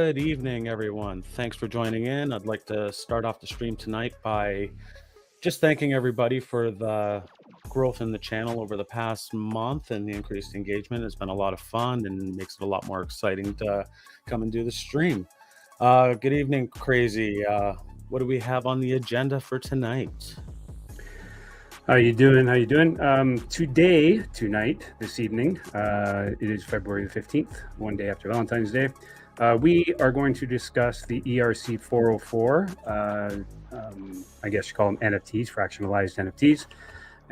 Good evening, everyone. Thanks for joining in. I'd like to start off the stream tonight by just thanking everybody for the growth in the channel over the past month, and the increased engagement has been a lot of fun and makes it a lot more exciting to come and do the stream. Good evening, Crazy. What do we have on the agenda for tonight? How you doing? Tonight, this evening, it is February the 15th, one day after Valentine's Day. We are going to discuss the ERC 404, I guess you call them NFTs, fractionalized NFTs.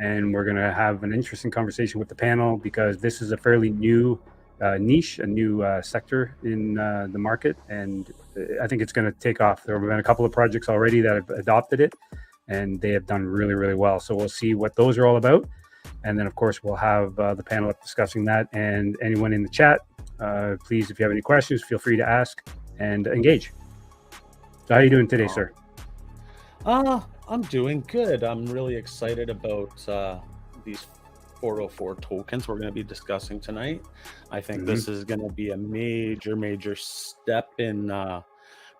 And we're going to have an interesting conversation with the panel because this is a fairly new niche, a new sector in the market. And I think it's going to take off. There have been a couple of projects already that have adopted it, and they have done really, really well. So we'll see what those are all about. And then, of course, we'll have the panel up discussing that. And anyone in the chat, please, if you have any questions, feel free to ask and engage. So how are you doing today, sir? I'm doing good. I'm really excited about these 404 tokens we're going to be discussing tonight. I think this is going to be a major step in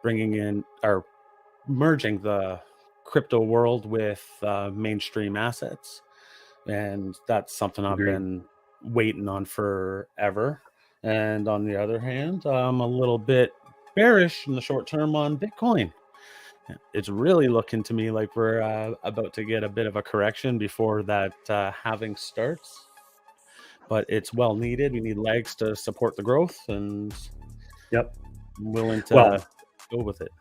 bringing in or merging the crypto world with mainstream assets, and that's something I've been waiting on forever. And on the other hand, I'm a little bit bearish in the short term on Bitcoin. It's really looking to me like we're about to get a bit of a correction before that halving starts, but it's well needed. We need legs to support the growth, and I'm willing to go with it.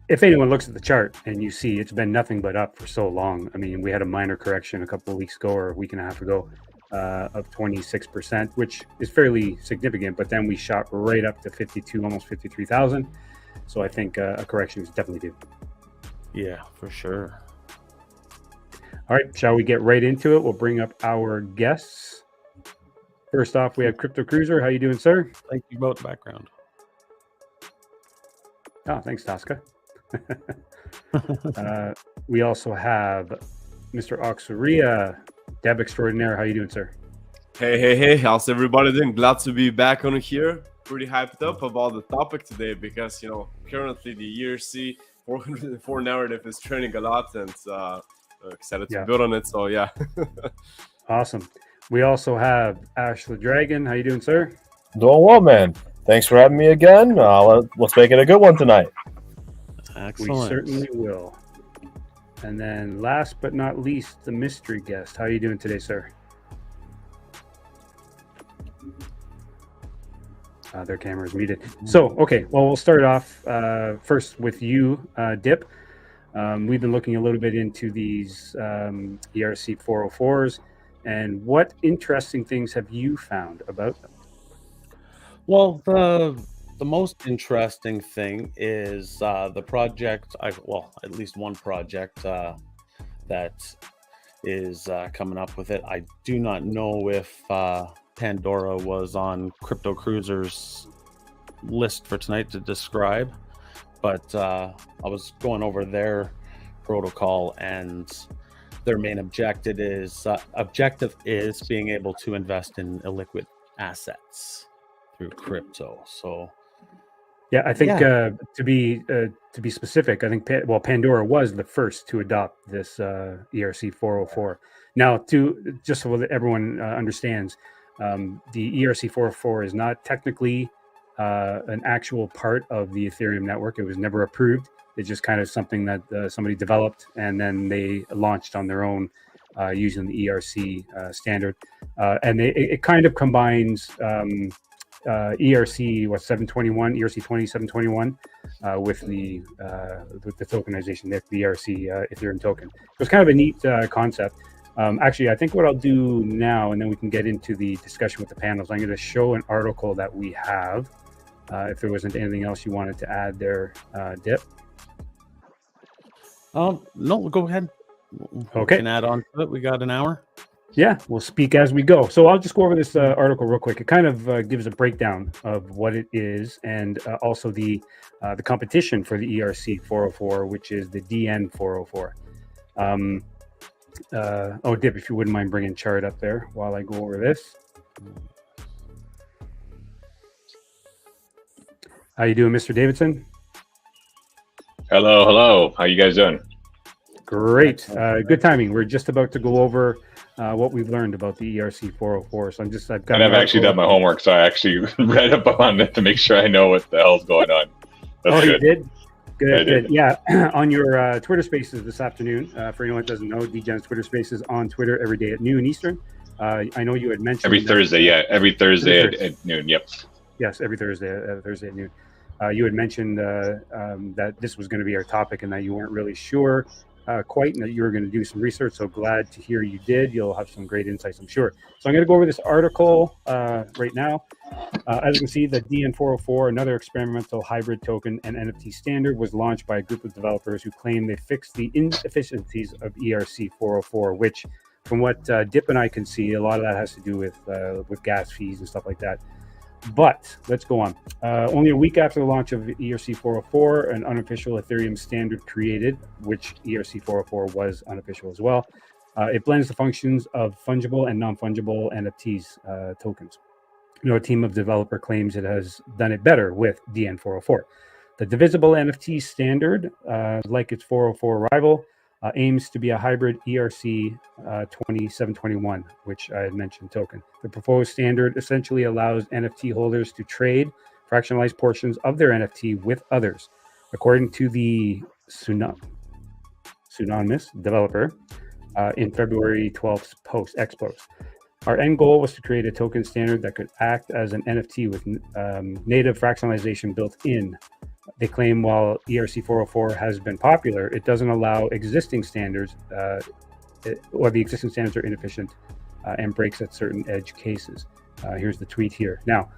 If anyone looks at the chart and you see it's been nothing but up for so long. I mean, we had a minor correction a couple of weeks ago or a week and a half ago of 26%, which is fairly significant, but then we shot right up to 52, almost 53,000. So I think a correction is definitely due. Yeah, for sure. All right, shall we get right into it? We'll bring up our guests. First off, we have CryptoCruizer. How you doing, sir? Thank you about the background. Oh, thanks, Tasca. We also have Mr. Oxuria, Deb Extraordinaire. How you doing, sir? Hey, how's everybody doing? Glad to be back on here. Pretty hyped up about the topic today because, currently the ERC 404 narrative is trending a lot, and excited to build on it. So, yeah. Awesome. We also have Ash the Dragon. How you doing, sir? Doing well, man. Thanks for having me again. Let's make it a good one tonight. Excellent. We certainly will. And then last but not least, the mystery guest. How are you doing today, sir? Their camera is muted. So, okay, well, we'll start off first with you, Dip. We've been looking a little bit into these ERC 404s, and what interesting things have you found about them? Well, the most interesting thing is the project. At least one project that is coming up with it. I do not know if Pandora was on CryptoCruiser's list for tonight to describe, but I was going over their protocol, and their main objective is being able to invest in illiquid assets through crypto. So yeah, I think to be specific, I think Pandora was the first to adopt this ERC 404. Now, just so that everyone understands, the ERC 404 is not technically an actual part of the Ethereum network. It was never approved. It's just kind of something that somebody developed, and then they launched on their own using the ERC standard. And it kind of combines ERC 721, ERC 2721 with the tokenization, the ERC Ethereum token. So it's kind of a neat concept. Actually, I think what I'll do now, and then we can get into the discussion with the panels, I'm going to show an article that we have. If there wasn't anything else you wanted to add there, Dip. No, go ahead. Okay. We can add on to it. We got an hour. Yeah, we'll speak as we go. So I'll just go over this article real quick. It kind of gives a breakdown of what it is, and also the competition for the ERC 404, which is the DN 404. Dip, if you wouldn't mind bringing chart up there while I go over this. How you doing, Mr. Davidson? Hello. How you guys doing? Great. Good timing. We're just about to go over what we've learned about the ERC 404. So I've got. And I've actually done my homework, so I actually read up on it to make sure I know what the hell's going on. That's good. You did? Good. Yeah. On your Twitter Spaces this afternoon, for anyone that doesn't know, DGen's Twitter Spaces on Twitter every day at noon Eastern. I know you had mentioned every Thursday. Every Thursday at noon. Yep. Yes, every Thursday at noon. You had mentioned that this was going to be our topic and that you weren't really sure quite, and that you were going to do some research. So glad to hear you did. You'll have some great insights, I'm sure. So I'm going to go over this article right now. As you can see, the DN404, another experimental hybrid token and NFT standard, was launched by a group of developers who claim they fixed the inefficiencies of ERC 404, which, from what Dip and I can see, a lot of that has to do with gas fees and stuff like that. But let's go on. Only a week after the launch of ERC 404, an unofficial Ethereum standard created, which ERC 404 was unofficial as well. It blends the functions of fungible and non-fungible NFTs tokens. A team of developer claims it has done it better with DN 404. The divisible NFT standard, like its 404 rival, aims to be a hybrid ERC 2721, which I had mentioned token. The proposed standard essentially allows NFT holders to trade fractionalized portions of their NFT with others. According to the Pseudonymous developer in February 12th X post. Our end goal was to create a token standard that could act as an NFT with native fractionalization built in. They claim while ERC 404 has been popular, it doesn't allow existing standards, or the existing standards are inefficient and breaks at certain edge cases. Here's the tweet here. Now,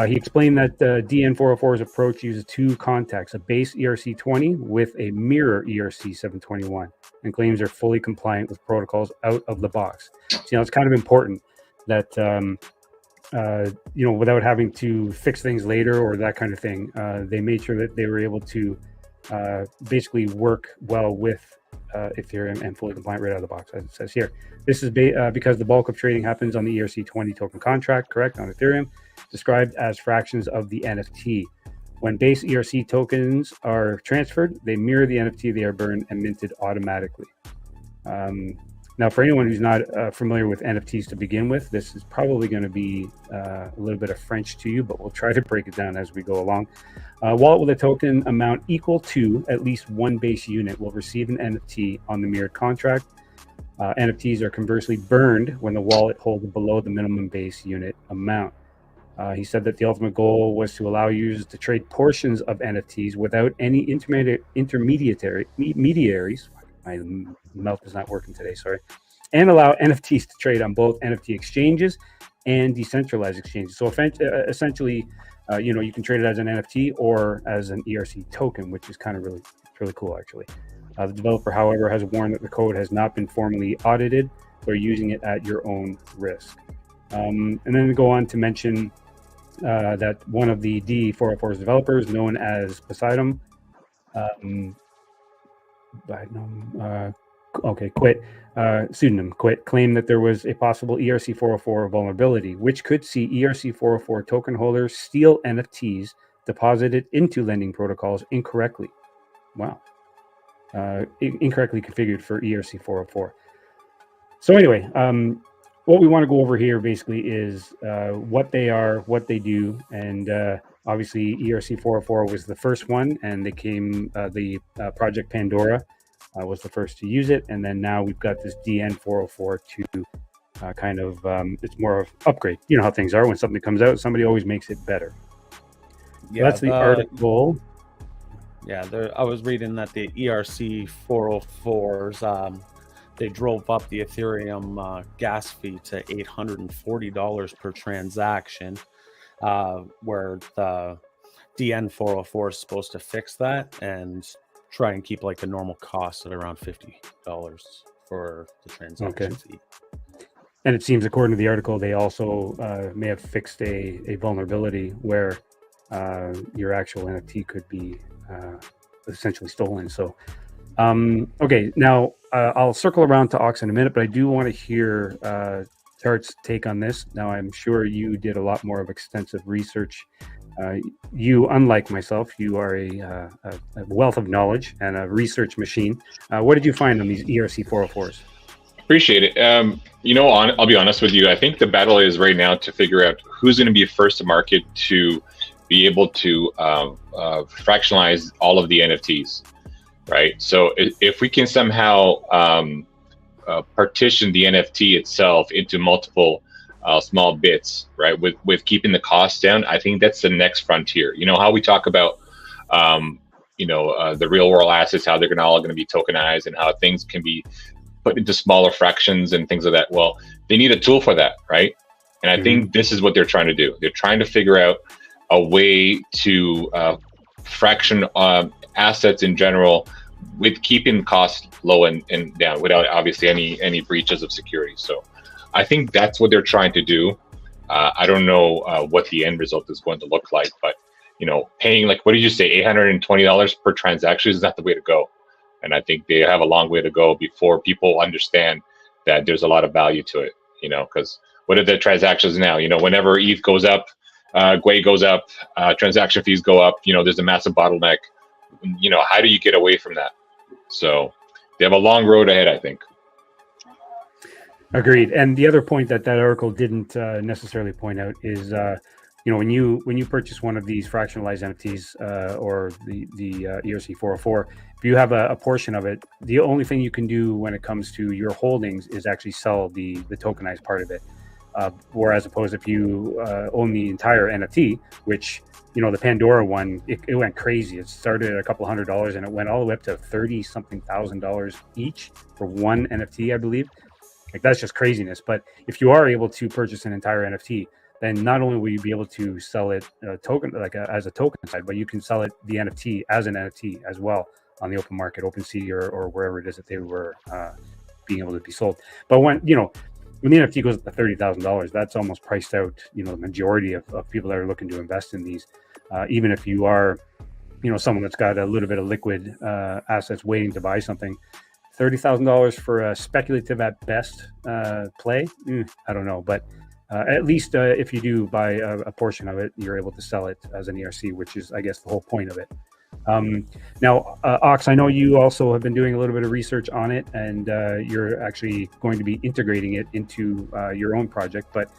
he explained that DN 404's approach uses two contacts, a base ERC 20 with a mirror ERC 721, and claims they're fully compliant with protocols out of the box. So, it's kind of important that without having to fix things later or that kind of thing, they made sure that they were able to basically work well with Ethereum and fully compliant right out of the box, as it says here. This is because the bulk of trading happens on the ERC20 token contract, correct, on Ethereum, described as fractions of the NFT. When base ERC tokens are transferred, they mirror the NFT they are burned and minted automatically. Now, for anyone who's not familiar with NFTs to begin with, this is probably going to be a little bit of French to you, but we'll try to break it down as we go along. Wallet with a token amount equal to at least one base unit will receive an NFT on the mirrored contract. NFTs are conversely burned when the wallet holds below the minimum base unit amount. He said that the ultimate goal was to allow users to trade portions of NFTs without any intermediaries. My mouth is not working today, sorry. And allow NFTs to trade on both NFT exchanges and decentralized exchanges. So essentially, you can trade it as an NFT or as an ERC token, which is kind of really cool, actually. The developer, however, has warned that the code has not been formally audited, so using it at your own risk. And then to go on to mention that one of the D404's developers, known as Poseidon, pseudonym Quit, claimed that there was a possible ERC 404 vulnerability, which could see ERC 404 token holders steal NFTs deposited into lending protocols incorrectly. Wow. Incorrectly configured for ERC 404. So anyway, what we want to go over here basically is what they are, what they do, and obviously ERC 404 was the first one, and they came, the Project Pandora was the first to use it, and then now we've got this DN 404 to kind of, it's more of upgrade. You know how things are when something comes out, somebody always makes it better. Yeah, so that's the article. Yeah, I was reading that the ERC 404s, they drove up the Ethereum gas fee to $840 per transaction, where the DN 404 is supposed to fix that and try and keep like the normal cost at around $50 for the transaction fee. And it seems, according to the article, they also may have fixed a vulnerability where your actual NFT could be essentially stolen. So, okay, now I'll circle around to Ox in a minute, but I do want to hear Tart's take on this. Now, I'm sure you did a lot more of extensive research You, unlike myself, you are a wealth of knowledge and a research machine. What did you find on these ERC 404s? Appreciate it. I'll be honest with you. I think the battle is right now to figure out who's going to be first to market to be able to fractionalize all of the NFTs, right? So if we can somehow partition the NFT itself into multiple small bits, right, with keeping the costs down, I think that's the next frontier. You know how we talk about the real world assets, how they're all going to be tokenized, and how things can be put into smaller fractions and things like that. Well, they need a tool for that, right? And I think this is what they're trying to do. They're trying to figure out a way to fraction assets in general with keeping costs low and down without obviously any breaches of security. So I think that's what they're trying to do. I don't know what the end result is going to look like, but paying, like, what did you say, $820 per transaction is not the way to go. And I think they have a long way to go before people understand that there's a lot of value to it, because what are the transactions now? Whenever ETH goes up, GUI goes up, transaction fees go up, there's a massive bottleneck. How do you get away from that? So they have a long road ahead, I think. Agreed. And the other point that article didn't necessarily point out is, when you purchase one of these fractionalized NFTs or the ERC 404, if you have a portion of it, the only thing you can do when it comes to your holdings is actually sell the tokenized part of it. Whereas opposed if you own the entire NFT, which, the Pandora one, it went crazy. It started at a couple $100 and it went all the way up to $30-something thousand each for one NFT, I believe. Like, that's just craziness. But if you are able to purchase an entire NFT, then not only will you be able to sell it as a token side, but you can sell it the NFT as an NFT as well on the open market, OpenSea or wherever it is that they were being able to be sold. But when the NFT goes up to $30,000, that's almost priced out, the majority of people that are looking to invest in these. Even if you are, someone that's got a little bit of liquid assets waiting to buy something, $30,000 for a speculative at best play, I don't know. But at least if you do buy a portion of it, you're able to sell it as an ERC, which is, I guess, the whole point of it. Now, Ox, I know you also have been doing a little bit of research on it, and you're actually going to be integrating it into your own project. But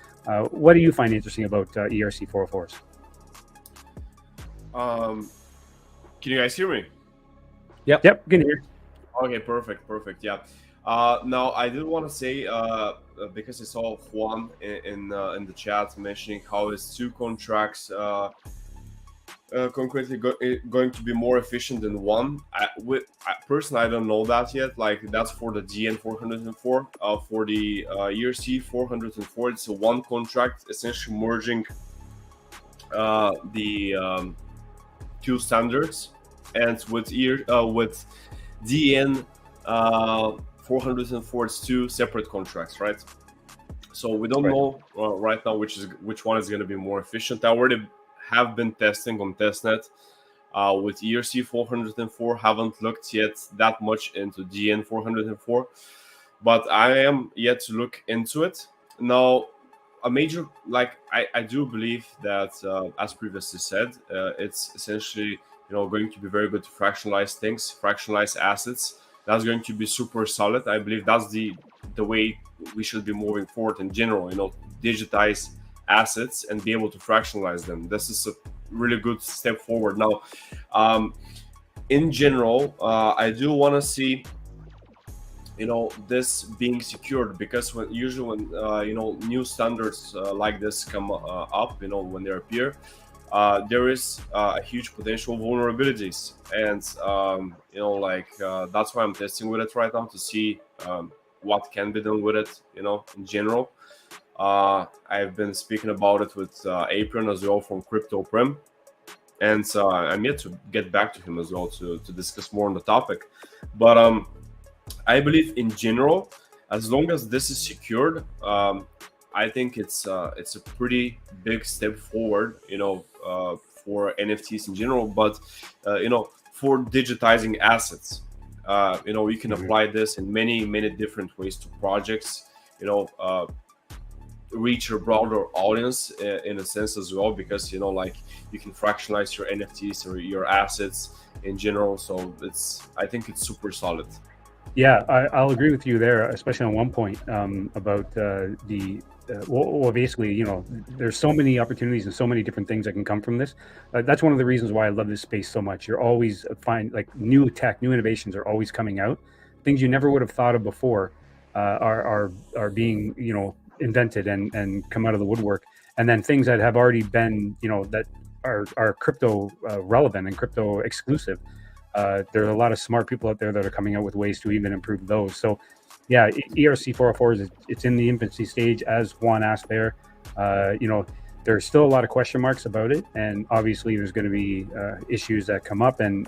what do you find interesting about ERC 404s? Can you guys hear me? Yep, can hear. Okay, perfect. Yeah. Now, I did want to say, because I saw Juan in the chat mentioning how his two contracts concretely going to be more efficient than one. Personally, I don't know that yet. Like, that's for the DN 404. For the ERC 404, it's a one contract, essentially merging the two standards, and with DN 404, it's two separate contracts, right? So we don't know right now which one is going to be more efficient. I already have been testing on testnet with ERC 404. Haven't looked yet that much into DN 404, but I am yet to look into it. Now, a major, I do believe that, as previously said, it's essentially going to be very good to fractionalize things, fractionalize assets. That's going to be super solid. I believe that's the way we should be moving forward in general. Digitize assets and be able to fractionalize them. This is a really good step forward. Now, in general, I do want to see this being secured, because usually when new standards like this come up, when they appear, there is a huge potential vulnerabilities, and that's why I'm testing with it right now to see what can be done with it, in general. I've been speaking about it with Apron as well from Crypto Prim, and I'm yet to get back to him as well to discuss more on the topic. But I believe in general, as long as this is secured, I think it's a pretty big step forward, for NFTs in general, but for digitizing assets. You can apply this in many different ways to projects. reach a broader audience in a sense as well, because like you can fractionalize your NFTs or your assets in general. So I think it's super solid. Yeah, I'll agree with you there, especially on one point about basically, there's so many opportunities and so many different things that can come from this. That's one of the reasons why I love this space so much. You're always find like new tech, new innovations are always coming out. Things you never would have thought of before are being, invented and come out of the woodwork. And then things that have already been, that are crypto relevant and crypto exclusive. There are a lot of smart people out there that are coming out with ways to even improve those. So yeah, ERC 404 it's in the infancy stage, as Juan asked there. There's still a lot of question marks about it, and obviously there's going to be issues that come up and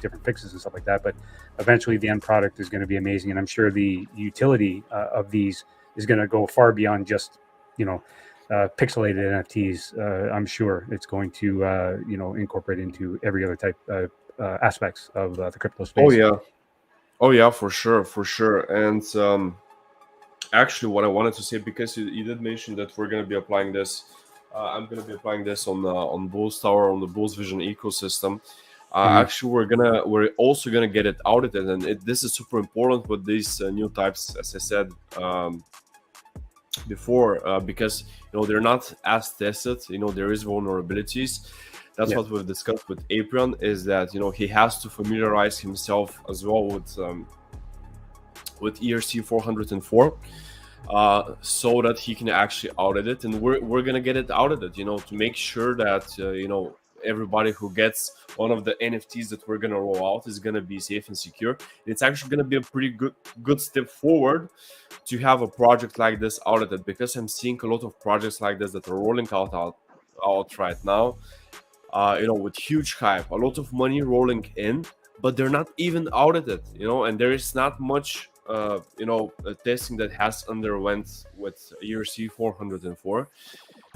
different fixes and stuff like that, but eventually the end product is going to be amazing, and I'm sure the utility of these is going to go far beyond just pixelated NFTs. I'm sure it's going to incorporate into every other type aspects of the crypto space. Oh yeah, for sure. And actually, what I wanted to say, because you did mention that we're going to be applying this, I'm going to be applying this on Bulls Tower, on the Bulls Vision ecosystem. Actually, we're also gonna get it audited, and this is super important with these new types, as I said before, because they're not as tested. There is vulnerabilities. That's what we've discussed with Aprion, is that he has to familiarize himself as well with ERC 404, so that he can actually audit it, and we're gonna get it audited, to make sure that everybody who gets one of the NFTs that we're gonna roll out is gonna be safe and secure. It's actually gonna be a pretty good step forward to have a project like this audited, because I'm seeing a lot of projects like this that are rolling out right now. With huge hype, a lot of money rolling in, but they're not even audited, and there is not much, testing that has underwent with ERC 404.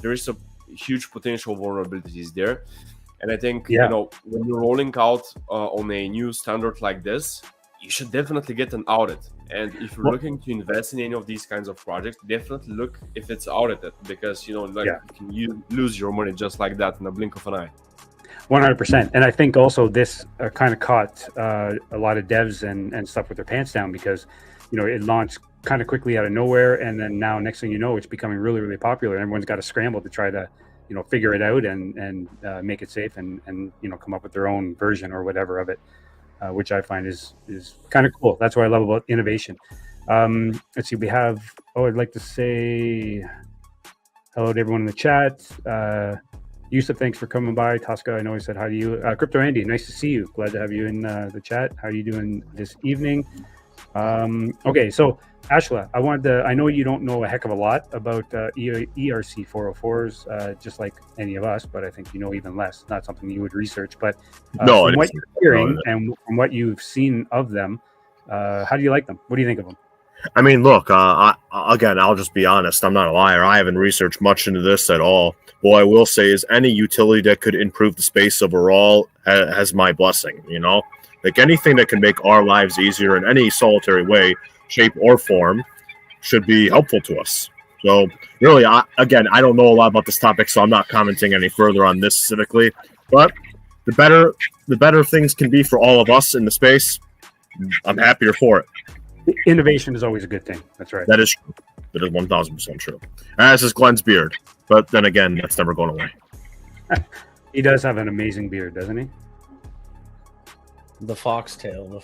There is a huge potential vulnerabilities there, and I think when you're rolling out on a new standard like this, you should definitely get an audit. And if you're looking to invest in any of these kinds of projects, definitely look if it's audited, because you can lose your money just like that in a blink of an eye. 100%. And I think also this kind of caught a lot of devs and stuff with their pants down, because it launched kind of quickly out of nowhere, and then now next thing you know, it's becoming really, really popular. Everyone's got to scramble to try to figure it out and make it safe and come up with their own version or whatever of it. Which I find is kind of cool. That's what I love about innovation. Let's see, we have, I'd like to say hello to everyone in the chat. Yusuf, thanks for coming by. Tosca, I know I said hi to you. Crypto Andy, nice to see you. Glad to have you in the chat. How are you doing this evening? Okay, so Ashla, I know you don't know a heck of a lot about ERC 404s, just like any of us, but I think you know even less. Not something you would research, but from what you're hearing and from what you've seen of them, how do you like them? What do you think of them? I mean, look, again, I'll just be honest. I'm not a liar. I haven't researched much into this at all. What I will say is any utility that could improve the space overall has my blessing, Like anything that can make our lives easier in any solitary way, shape, or form should be helpful to us. So really, I don't know a lot about this topic, so I'm not commenting any further on this specifically. But the better things can be for all of us in the space, I'm happier for it. Innovation is always a good thing. That's right. That is true. That is 1,000% true. As is Glenn's beard. But then again, that's never going away. He does have an amazing beard, doesn't he? The foxtail.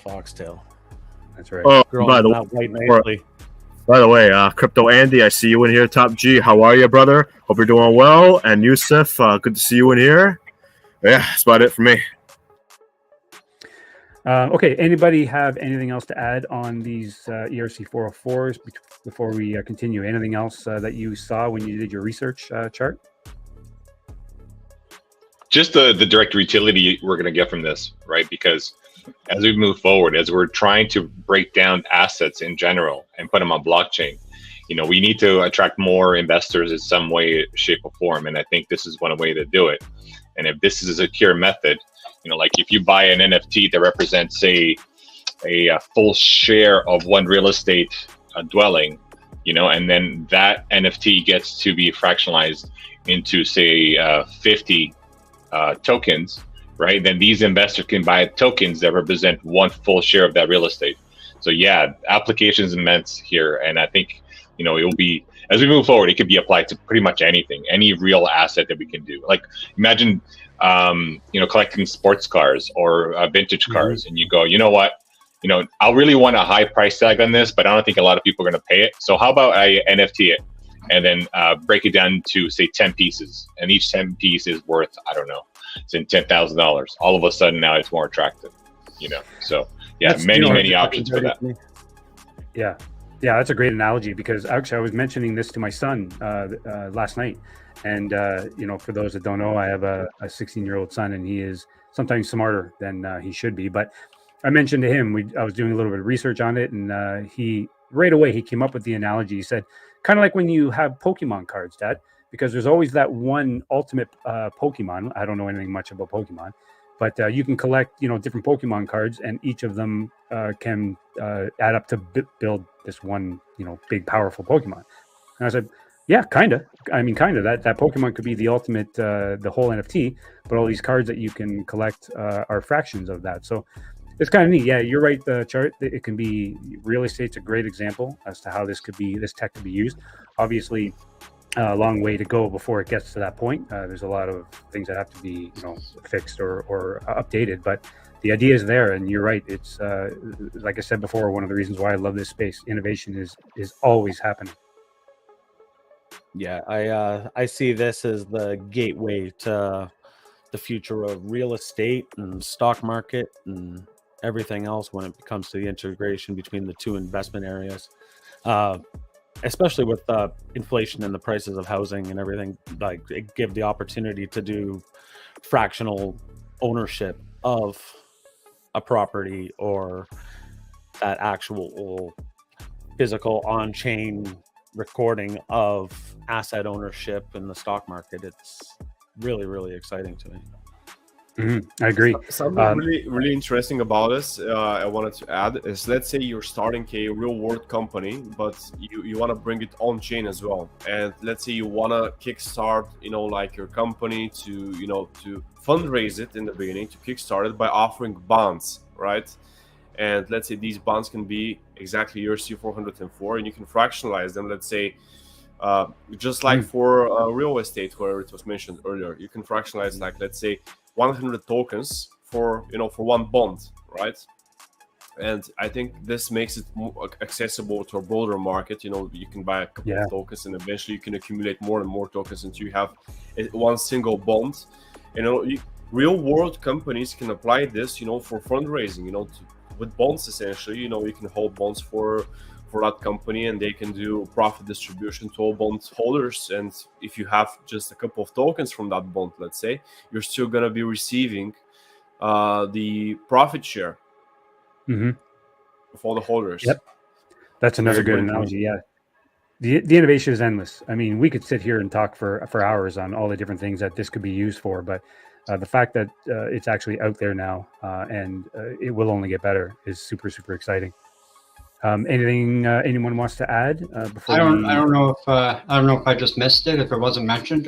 That's right. Oh, Growing by the out white nicely. way, Crypto Andy, I see you in here. Top G, how are you, brother? Hope you're doing well. And Yusuf, good to see you in here. Yeah, that's about it for me. Okay, anybody have anything else to add on these ERC 404s before we continue? Anything else that you saw when you did your research, Chart? Just the direct utility we're going to get from this, right? Because as we move forward, as we're trying to break down assets in general and put them on blockchain, we need to attract more investors in some way, shape, or form. And I think this is one way to do it. And if this is a secure method, like if you buy an NFT that represents, say, a full share of one real estate dwelling, and then that NFT gets to be fractionalized into, say, 50 tokens, right? Then these investors can buy tokens that represent one full share of that real estate. So yeah, applications immense here, and I think it will be, as we move forward, it could be applied to pretty much anything, any real asset that we can do. Like imagine, collecting sports cars or vintage cars, and you go, you know what? I really want a high price tag on this, but I don't think a lot of people are going to pay it. So how about I NFT it and then break it down to, say, 10 pieces, and each 10 piece is worth, I don't know, it's in $10,000. All of a sudden now it's more attractive, So yeah, That's, many options for that. Yeah, that's a great analogy, because actually I was mentioning this to my son last night, and for those that don't know, I have a 16-year-old son, and he is sometimes smarter than he should be. But I mentioned to him, I was doing a little bit of research on it, and he right away he came up with the analogy. He said, kind of like when you have Pokemon cards, Dad, because there's always that one ultimate Pokemon. I don't know anything much about Pokemon, but you can collect, different Pokemon cards, and each of them can add up to build this one, big, powerful Pokemon. And I said, yeah, kind of. I mean, kind of. That Pokemon could be the ultimate, the whole NFT, but all these cards that you can collect are fractions of that. So it's kind of neat. Yeah, you're right. The chart, it can be, real estate's a great example as to how this tech could be used. Obviously, a long way to go before it gets to that point. There's a lot of things that have to be, fixed or updated, but the idea is there. And you're right. It's like I said before, one of the reasons why I love this space. Innovation is always happening. Yeah, I see this as the gateway to the future of real estate and stock market and everything else when it comes to the integration between the two investment areas. Especially with inflation and the prices of housing and everything, like it give the opportunity to do fractional ownership of a property or that actual physical on-chain recording of asset ownership in the stock market. It's really, really exciting to me. I agree. Something really interesting about this, I wanted to add, is let's say you're starting a real world company, but you want to bring it on chain as well. And let's say you want to kickstart, like your company to fundraise it in the beginning, to kickstart it by offering bonds, right? And let's say these bonds can be exactly ERC 404, and you can fractionalize them. Let's say, just like for real estate, where it was mentioned earlier, you can fractionalize, like, let's say 100 tokens for one bond, right? And I think this makes it more accessible to a broader market. You can buy a couple of tokens, and eventually you can accumulate more and more tokens until you have one single bond. Real world companies can apply this, for fundraising, with bonds essentially. You can hold bonds for that company, and they can do profit distribution to all bond holders. And if you have just a couple of tokens from that bond, let's say, you're still going to be receiving the profit share of all the holders. Yep, that's another good analogy. Yeah, the innovation is endless. I mean, we could sit here and talk for hours on all the different things that this could be used for, but the fact that it's actually out there now and it will only get better is super, super exciting. Anything anyone wants to add before? I don't know if I just missed it, if it wasn't mentioned.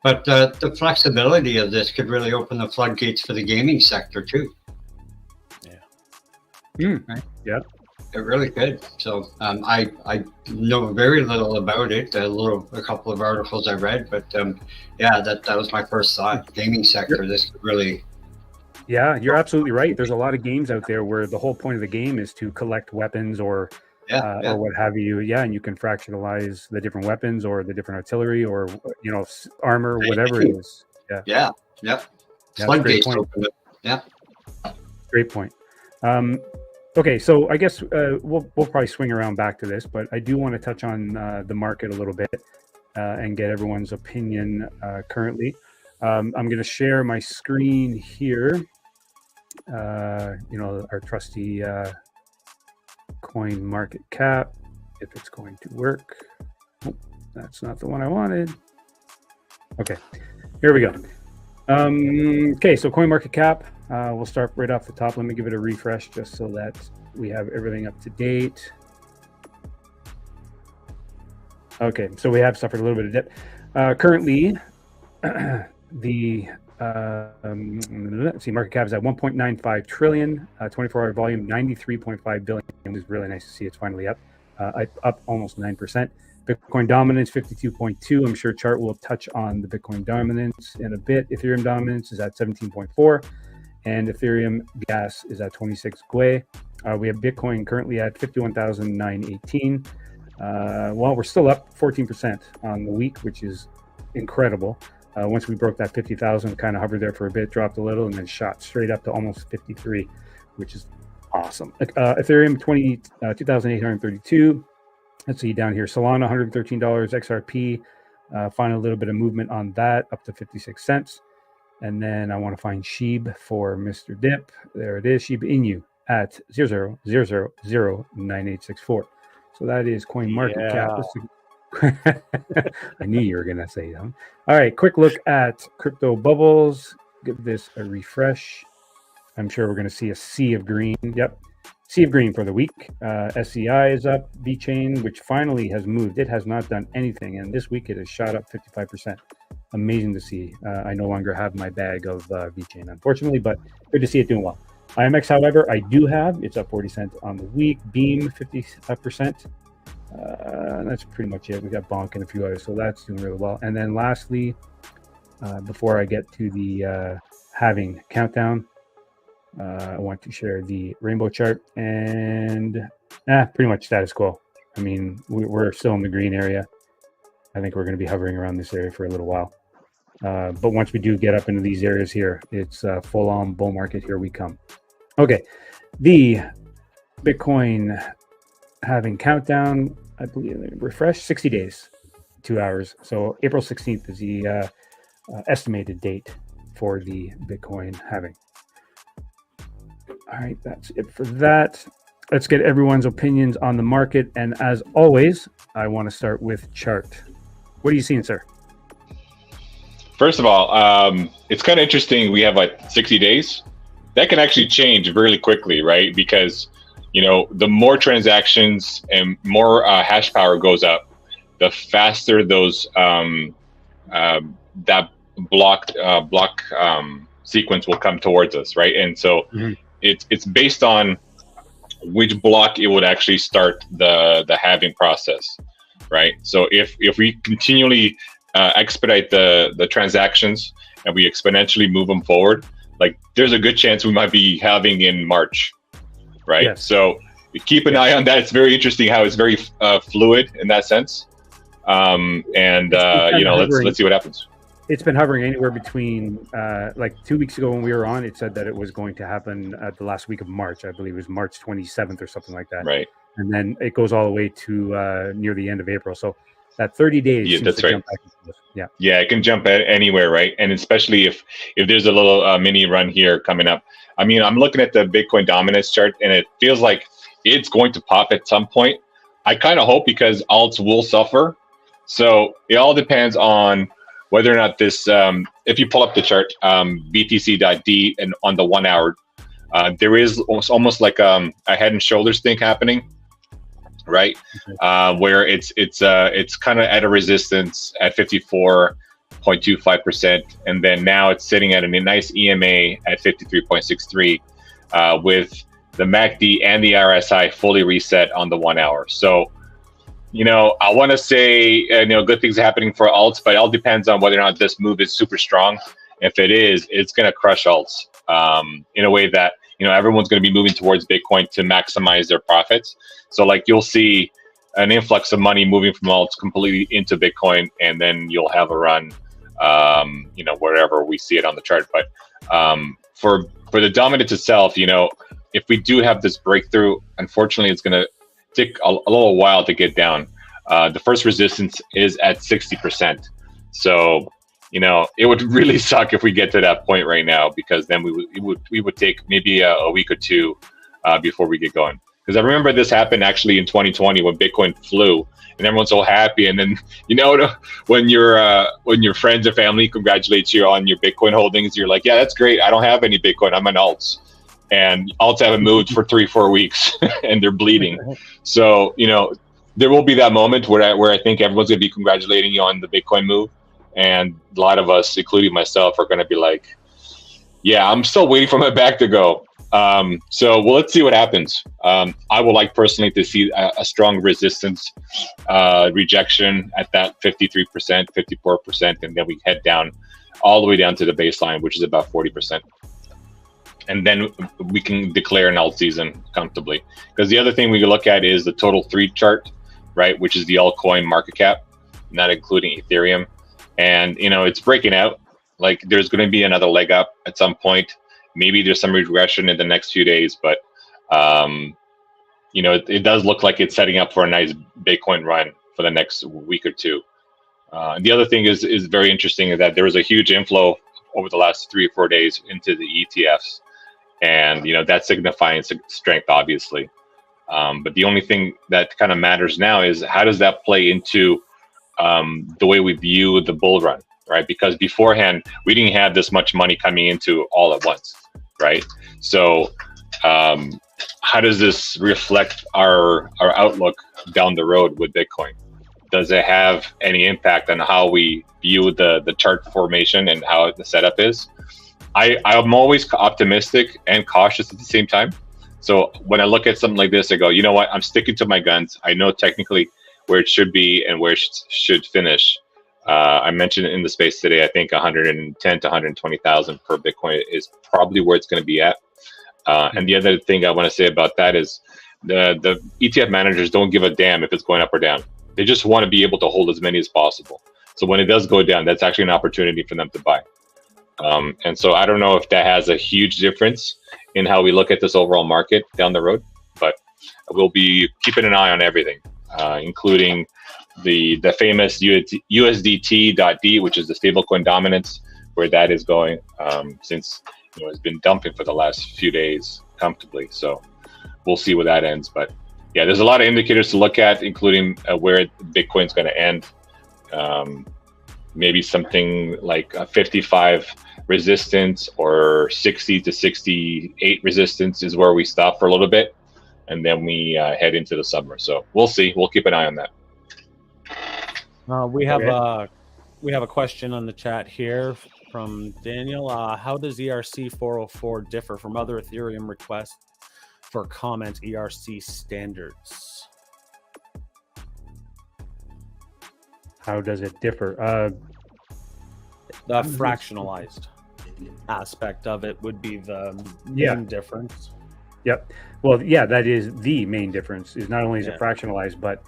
But the flexibility of this could really open the floodgates for the gaming sector too. Yeah. Right? Yeah. It really could. So I know very little about it. A couple of articles I read, but that was my first thought. Gaming sector. This could really. Yeah, you're absolutely right. There's a lot of games out there where the whole point of the game is to collect weapons or what have you. Yeah, and you can fractionalize the different weapons or the different artillery or armor, whatever it is. Yeah. Floodgates open up. Yeah. Great point. Okay, so I guess we'll probably swing around back to this, but I do want to touch on the market a little bit and get everyone's opinion currently. I'm going to share my screen here. Our trusty coin market cap, if it's going to work. Oh, that's not the one I wanted. Okay, here we go. Okay, so coin market cap. We'll start right off the top. Let me give it a refresh just so that we have everything up to date. Okay, so we have suffered a little bit of dip. Currently, the let's see, market cap is at 1.95 trillion. 24-hour volume 93.5 billion. It was really nice to see it's finally up almost 9%. Bitcoin dominance 52.2. I'm sure Chart will touch on the Bitcoin dominance in a bit. Ethereum dominance is at 17.4, and Ethereum gas is at 26 Gwei. We have Bitcoin currently at 51,918. Well, we're still up 14% on the week, which is incredible. Once we broke that 50,000, kind of hovered there for a bit, dropped a little, and then shot straight up to almost 53, which is awesome. Ethereum 2,832. Let's see down here. Solana $113. XRP. Find a little bit of movement on that, up to 56 cents. And then I want to find SHIB for Mr. Dip. There it is. SHIB Inu at 00009864. So that is coin market cap. I knew you were going to say that. All right, quick look at crypto bubbles. Give this a refresh. I'm sure we're going to see a sea of green. Yep, sea of green for the week. SCI is up. VeChain, which finally has moved. It has not done anything, and this week it has shot up 55%. Amazing to see. I no longer have my bag of VeChain, unfortunately, but good to see it doing well. IMX, however, I do have. It's up 40 cents on the week. Beam, 50%. That's pretty much it. We got Bonk and a few others, so that's doing really well. And then lastly, before I get to the halving countdown, I want to share the rainbow chart, and pretty much status quo. I mean, we're still in the green area. I think we're going to be hovering around this area for a little while. But once we do get up into these areas here, it's full-on bull market. Here we come. Okay, the Bitcoin halving countdown, I believe, refresh 60 days, 2 hours. So April 16th is the estimated date for the Bitcoin halving. All right, that's it for that. Let's get everyone's opinions on the market. And as always, I want to start with Chart. What are you seeing, sir? First of all, it's kind of interesting. We have like 60 days. That can actually change really quickly, right? Because, you know, the more transactions and more hash power goes up, the faster those that block sequence will come towards us, right? And so it's based on which block it would actually start the halving process, right? So if we continually expedite the transactions and we exponentially move them forward, like there's a good chance we might be halving in March, right? Yes. So keep an eye on that. It's very interesting how it's very fluid in that sense. You know, let's see what happens. It's been hovering anywhere between like 2 weeks ago when we were on, it said that it was going to happen at the last week of March. I believe it was March 27th or something like that. Right. And then it goes all the way to near the end of April. So that 30 days. Yeah, that's right. Yeah, it can jump anywhere, right? And especially if there's a little mini run here coming up. I mean, I'm looking at the Bitcoin dominance chart, and it feels like it's going to pop at some point. I kind of hope, because alts will suffer. So it all depends on whether or not this, if you pull up the chart, BTC.D, and on the 1 hour, there is almost like a head and shoulders thing happening, right? Where it's kind of at a resistance at 54.25%, and then now it's sitting at a nice EMA at 53.63, with the MACD and the RSI fully reset on the 1 hour. So, you know, I want to say, you know, good things are happening for alts, but it all depends on whether or not this move is super strong. If it is, it's going to crush alts in a way that, you know, everyone's going to be moving towards Bitcoin to maximize their profits. So like you'll see an influx of money moving from alts completely into Bitcoin, and then you'll have a run, you know, wherever we see it on the chart. But for the dominance itself, you know, if we do have this breakthrough, unfortunately, it's going to take a little while to get down. The first resistance is at 60%. So, you know, it would really suck if we get to that point right now, because then we would take maybe a week or two before we get going. Because I remember this happened actually in 2020 when Bitcoin flew, and everyone's so happy. And then, you know, when your friends or family congratulate you on your Bitcoin holdings, you're like, yeah, that's great. I don't have any Bitcoin. I'm on alts. And alts haven't moved for 3-4 weeks and they're bleeding. So, you know, there will be that moment where I think everyone's going to be congratulating you on the Bitcoin move, and a lot of us, including myself, are going to be like, "Yeah, I'm still waiting for my back to go." So let's see what happens. I would like personally to see a strong resistance rejection at that 53%, 54%, and then we head down all the way down to the baseline, which is about 40%. And then we can declare an alt season comfortably. Because the other thing we can look at is the total 3 chart, right, which is the altcoin market cap, not including Ethereum. And, it's breaking out. Like, there's going to be another leg up at some point. Maybe there's some regression in the next few days, but, it does look like it's setting up for a nice Bitcoin run for the next week or two. The other thing is very interesting is that there was a huge inflow over the last 3 or 4 days into the ETFs. And, that's signifying strength, obviously. But the only thing that kind of matters now is how does that play into the way we view the bull run, right? Because beforehand, we didn't have this much money coming into all at once, right? So how does this reflect our outlook down the road with Bitcoin? Does it have any impact on how we view the chart formation and how the setup is? I'm always optimistic and cautious at the same time. So when I look at something like this, I go, you know what? I'm sticking to my guns. I know technically where it should be and where it should finish. I mentioned in the space today, I think 110 to 120,000 per Bitcoin is probably where it's going to be at. And the other thing I want to say about that is the ETF managers don't give a damn if it's going up or down. They just want to be able to hold as many as possible. So when it does go down, that's actually an opportunity for them to buy. And so I don't know if that has a huge difference in how we look at this overall market down the road, but we'll be keeping an eye on everything, including the famous USDT.D, which is the stablecoin dominance, where that is going, since it's been dumping for the last few days comfortably. So we'll see where that ends. But yeah, there's a lot of indicators to look at, including where Bitcoin's going to end. Maybe something like a 55 resistance or 60 to 68 resistance is where we stop for a little bit, and then we head into the summer. So we'll see. We'll keep an eye on that. We have a question on the chat here from Daniel. How does ERC 404 differ from other Ethereum requests for comment ERC standards? How does it differ? The fractionalized aspect of it would be the main difference. Yep. Well, yeah, that is the main difference. Is not only is it fractionalized, but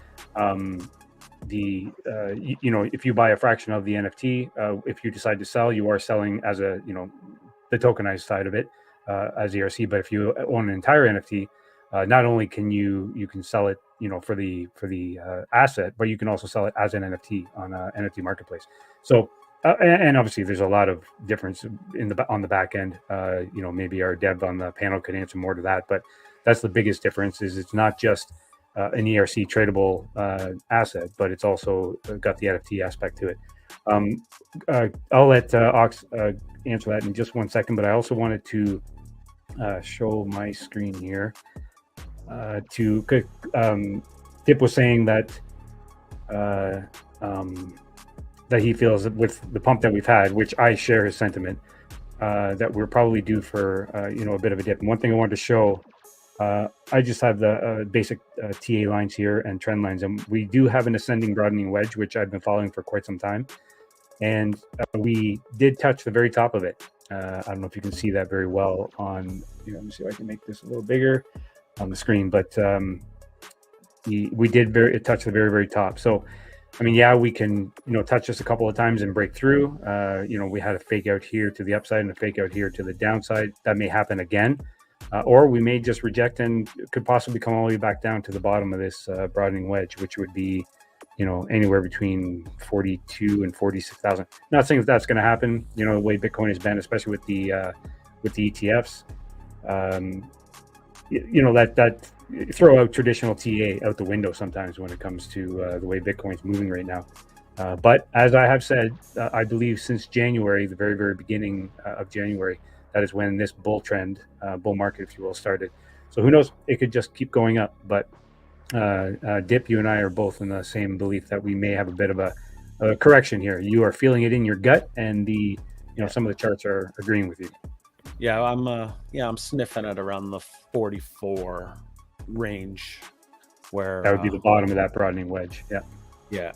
if you buy a fraction of the NFT, if you decide to sell, you are selling as the tokenized side of it as ERC. But if you own an entire NFT, not only can you can sell it for the asset, but you can also sell it as an NFT on an NFT marketplace. So and obviously there's a lot of difference on the back end. Maybe our dev on the panel could answer more to that, but that's the biggest difference. Is it's not just an ERC tradable asset, but it's also got the NFT aspect to it. I'll let Ox answer that in just 1 second, but I also wanted to show my screen here. Dip was saying that that he feels that with the pump that we've had, which I share his sentiment, that we're probably due for a bit of a dip. And one thing I wanted to show, I just have the basic TA lines here and trend lines, and we do have an ascending broadening wedge, which I've been following for quite some time, and we did touch the very top of it. I don't know if you can see that very well on. Let me see if I can make this a little bigger on the screen, but we did touch the very, very top. So I mean, yeah, we can touch this a couple of times and break through. We had a fake out here to the upside and a fake out here to the downside. That may happen again, or we may just reject and could possibly come all the way back down to the bottom of this broadening wedge, which would be anywhere between 42 and 46,000. Not saying that that's going to happen, the way Bitcoin has been, especially with the ETFs. That throw out traditional TA out the window sometimes when it comes to the way Bitcoin's moving right now. But as I have said, I believe since January, the very, very beginning of January, that is when this bull trend, bull market, if you will, started. So who knows? It could just keep going up. But Dip, you and I are both in the same belief that we may have a bit of a correction here. You are feeling it in your gut, and some of the charts are agreeing with you. Yeah, I'm sniffing at around the 44 range, where That would be the bottom of that broadening wedge. Yeah. Yeah.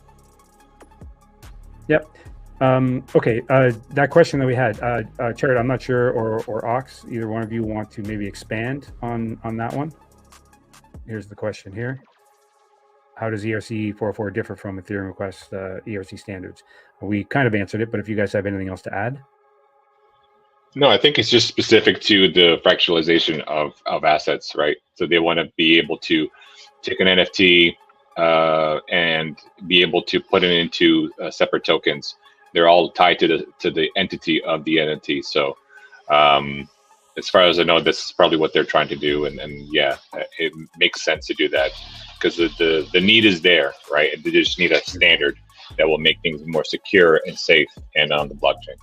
Yep. Okay. That question that we had, Chard, I'm not sure, or Ox, either one of you want to maybe expand on that one? Here's the question here. How does ERC 404 differ from Ethereum request ERC standards? We kind of answered it, but if you guys have anything else to add? No, I think it's just specific to the fractalization of assets, right? So they want to be able to take an NFT and be able to put it into separate tokens. They're all tied to the entity of the entity. So as far as I know, this is probably what they're trying to do. And yeah, it makes sense to do that because the need is there, right? They just need a standard that will make things more secure and safe and on the blockchain.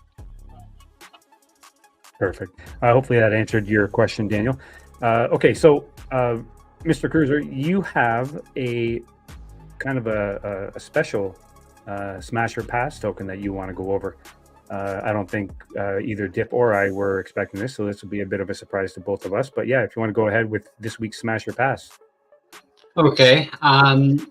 Perfect. Hopefully that answered your question, Daniel. Okay, so Mr. Cruiser, you have a kind of a special Smash or Pass token that you want to go over. I don't think either Dip or I were expecting this, so this will be a bit of a surprise to both of us. But yeah, if you want to go ahead with this week's Smash or Pass. Okay.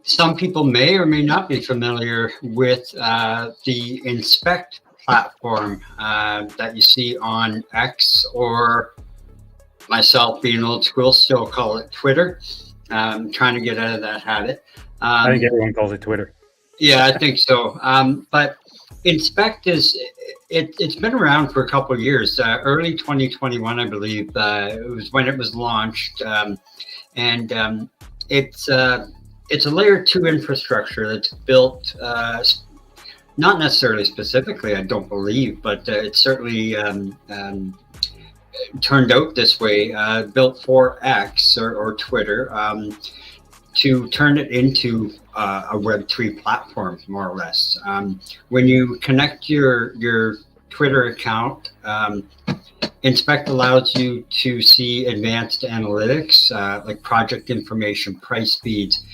Some people may or may not be familiar with the Inspect platform that you see on X, or myself being old school, still call it Twitter. Trying to get out of that habit. I think everyone calls it Twitter. Yeah, I think so. But Inspect it's been around for a couple of years. Early 2021, I believe, it was when it was launched, and it's a layer 2 infrastructure that's built. Not necessarily specifically, I don't believe, but it's certainly turned out this way, built for X or Twitter, to turn it into a Web3 platform, more or less. When you connect your Twitter account, Inspect allows you to see advanced analytics like project information, price feeds,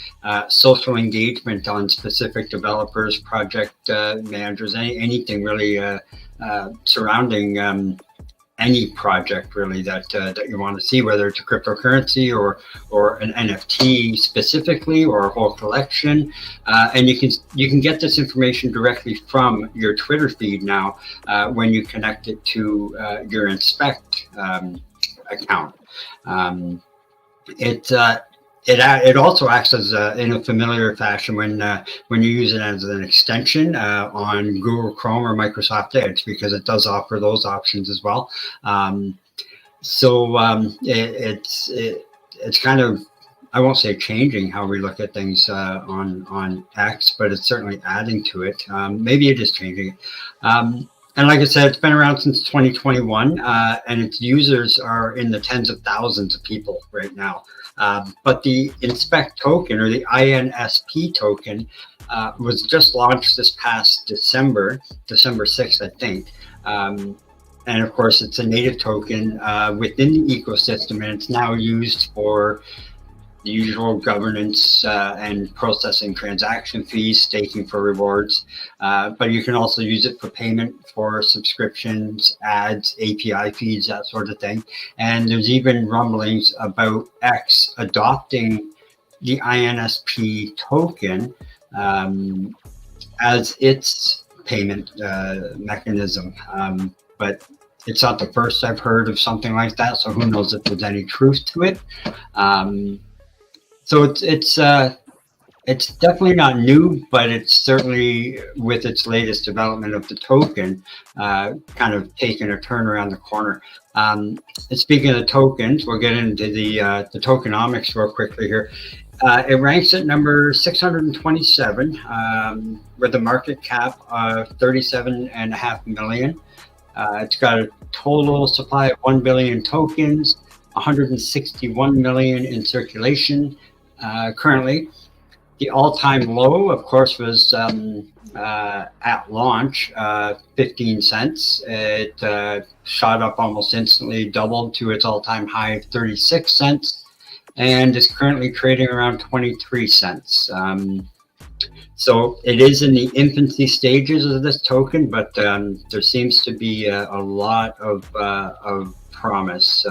social engagement on specific developers, project managers, anything really surrounding any project really that you want to see, whether it's a cryptocurrency or an NFT specifically, or a whole collection, and you can get this information directly from your Twitter feed now when you connect it to your Inspect account. It also acts as in a familiar fashion when you use it as an extension on Google Chrome or Microsoft Edge, because it does offer those options as well. It's kind of, I won't say changing how we look at things on X, but it's certainly adding to it. Maybe it is changing it. And like I said, it's been around since 2021, and its users are in the tens of thousands of people right now. But the Inspect token, or the INSP token, was just launched this past December 6th, I think. And of course, it's a native token within the ecosystem, and it's now used for the usual governance and processing transaction fees, staking for rewards. But you can also use it for payment for subscriptions, ads, API feeds, that sort of thing. And there's even rumblings about X adopting the INSP token as its payment mechanism. But it's not the first I've heard of something like that, so who knows if there's any truth to it. So it's definitely not new, but it's certainly, with its latest development of the token, kind of taken a turn around the corner. And speaking of tokens, we'll get into the tokenomics real quickly here. It ranks at number 627 with a market cap of 37.5 million. It's got a total supply of 1 billion tokens, 161 million in circulation. Currently, the all-time low, of course, was at launch 15 cents. It shot up almost instantly, doubled to its all-time high of 36 cents, and is currently trading around 23 cents. So it is in the infancy stages of this token, but there seems to be a lot of promise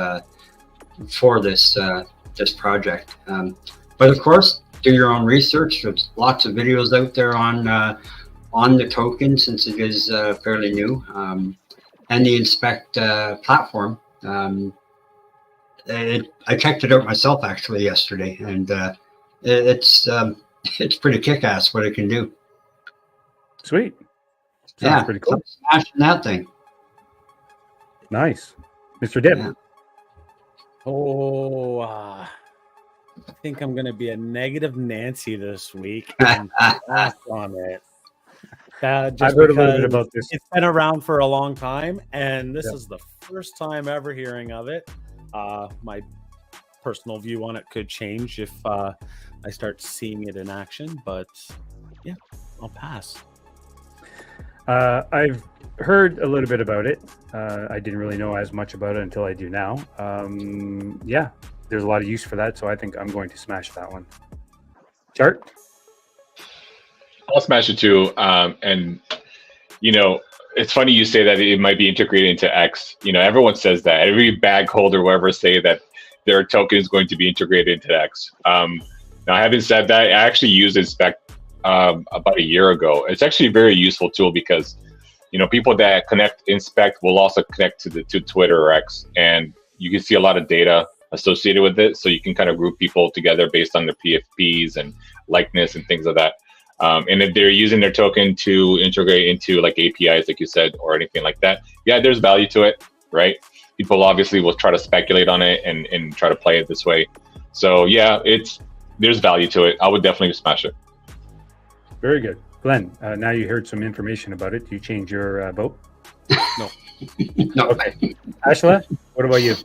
for this this project. But of course, do your own research. There's lots of videos out there on the token, since it is fairly new, and the Inspect platform. I checked it out myself actually yesterday, and it's pretty kick-ass what it can do. Sweet. Sounds pretty cool. Smashing that thing. Nice. Mr. Dip. Yeah. Oh, I think I'm going to be a negative Nancy this week and pass on it. Just I've heard a little bit about this. It's been around for a long time, and this is the first time ever hearing of it. My personal view on it could change if I start seeing it in action, but yeah, I'll pass. I've heard a little bit about it. I didn't really know as much about it until I do now. Yeah, there's a lot of use for that, so I think I'm going to smash that one. Chart? I'll smash it too. And, you know, it's funny you say that it might be integrated into X. You know, everyone says that. Every bag holder will ever say that their token is going to be integrated into X. Now, having said that, I actually used Inspect about a year ago. It's actually a very useful tool because, you know, people that connect Inspect will also connect to Twitter or X, and you can see a lot of data associated with it. So you can kind of group people together based on their PFPs and likeness and things like that. And if they're using their token to integrate into like APIs, like you said, or anything like that, yeah, there's value to it, right? People obviously will try to speculate on it and try to play it this way. So yeah, there's value to it. I would definitely smash it. Very good. Glenn, now you heard some information about it. Do you change your vote? No. No. Okay. Ashla, what about you?